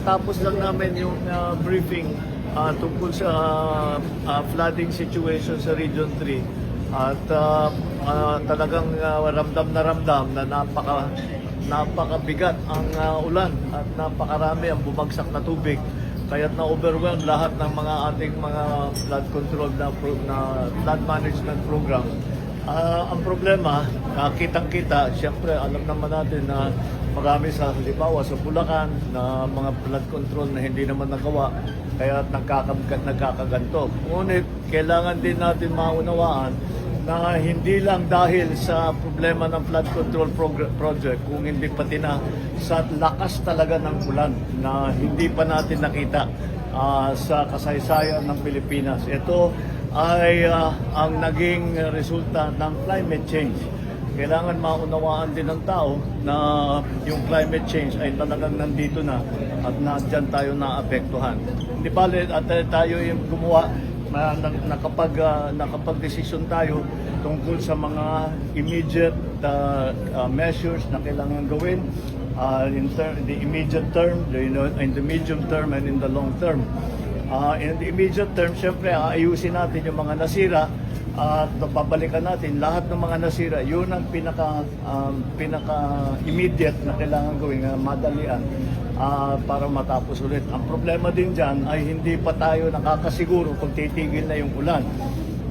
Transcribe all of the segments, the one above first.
Tapos lang namin yung briefing tungkol sa flooding situation sa Region 3 at talagang ramdam na napakabigat ang ulan at napakarami ang bumagsak na tubig. Kaya't na-overwhelm lahat ng mga ating mga flood control na flood management program. Ang problema, kitang-kita, siyempre alam naman natin na marami sa halimbawa sa Bulacan na mga flood control na hindi naman nagawa kaya nagkakaganto. Ngunit kailangan din natin maunawaan na hindi lang dahil sa problema ng flood control project, kung hindi pati na sa lakas talaga ng ulan na hindi pa natin nakita sa kasaysayan ng Pilipinas. Ito ay ang naging resulta ng climate change. Kailangan maunawaan din ng tao na yung climate change ay talagang nandito na at nandyan tayo naapektuhan. Hindi bale at tayo yung gumawa nakapag-desisyon tayo tungkol sa mga immediate measures na kailangan gawin in the immediate term, in the medium term, and in the long term. In the immediate term, syempre, ayusin natin yung mga nasira at babalikan natin lahat ng mga nasira. Yun ang pinaka-immediate na kailangan gawin, madalian para matapos ulit. Ang problema din dyan ay hindi pa tayo nakakasiguro kung titigil na yung ulan.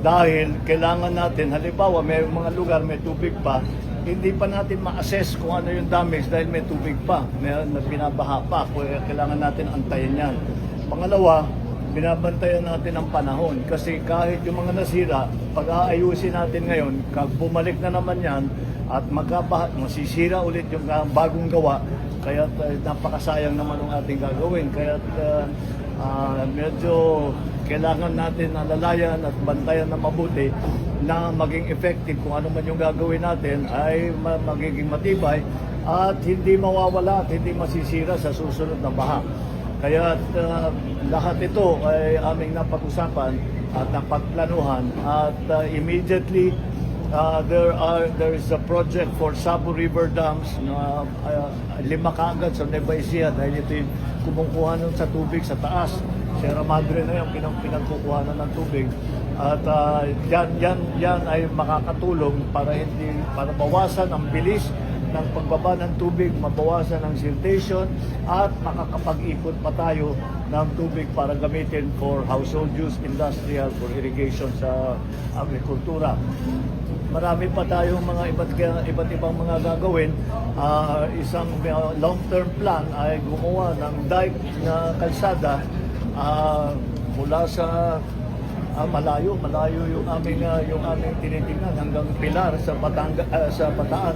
Dahil kailangan natin, halimbawa may mga lugar may tubig pa, hindi pa natin ma-assess kung ano yung damage dahil may tubig pa, may binabaha pa, kailangan natin antayin yan. Pangalawa, binabantayan natin ang panahon kasi kahit yung mga nasira, pag aayusin natin ngayon, kag bumalik na naman yan at masisira ulit yung bagong gawa, kaya napakasayang naman ang ating gagawin. Kaya medyo kailangan natin alalayan at bantayan na mabuti na maging effective kung ano man yung gagawin natin ay magiging matibay at hindi mawawala at hindi masisira sa susunod na baha. Kaya lahat ito ay aming napag-usapan at napagplanuhan at immediately there is a project for Sabo River Dams na 5 kaagad sa Nueva Ecija dahil ito yung kumukuha nun sa tubig sa taas. Sierra Madre na yung pinagkukuhanan ng tubig at yan ay makakatulong para bawasan ang bilis ng pagbaba ng tubig, mabawasan ang siltation at makakapag-ikot pa tayo ng tubig para gamitin for household use, industrial, for irrigation sa agrikultura. Marami pa tayong mga iba't ibang mga gagawin. Isang long-term plan ay gumawa ng dike na kalsada mula sa malayo yung aming tinitingnan hanggang Pilar sa Bataan.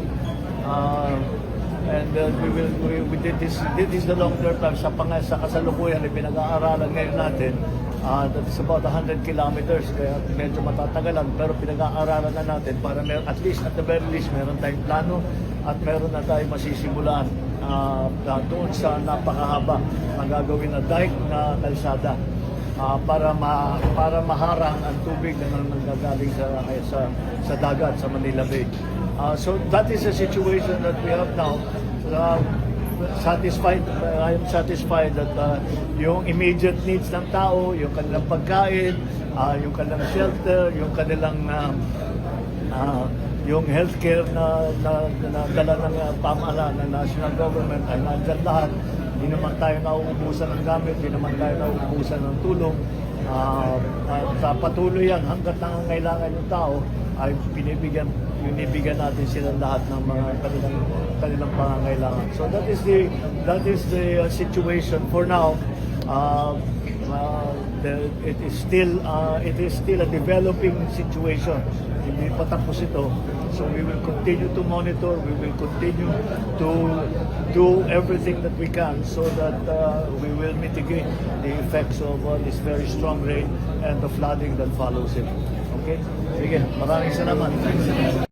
This is the long-term plan sa kasalukuyan na pinag-aaralan ngayon natin. That's about 100 kilometers, kaya medyo matatagalan, pero pinag-aaralan na natin para at least, at the very least, meron tayong plano at meron na tayong masisimulan doon sa napakahaba na gagawin na dike na kalsada para maharang ang tubig na nanggagaling sa dagat, sa Manila Bay. So that is the situation that we have now. I am satisfied that yung immediate needs ng tao, yung kanilang pagkain, yung kanilang shelter, yung kanilang yung healthcare na dala ng pamahalaan ng national government ay nandyan lahat. Hindi naman tayo nauubusan ng gamit, hindi naman tayo nauubusan ng tulong. Patuloy yan hanggat nangangailangan yung tao ay binibigyan natin sila lahat ng mga kanilang pangangailangan. So that is the situation for now. It is still a developing situation. Hindi pa tapos ito. So we will continue to monitor. We will continue to do everything that we can so that we will mitigate the effects of this very strong rain and the flooding that follows it. Okay? Sige, maraming salamat.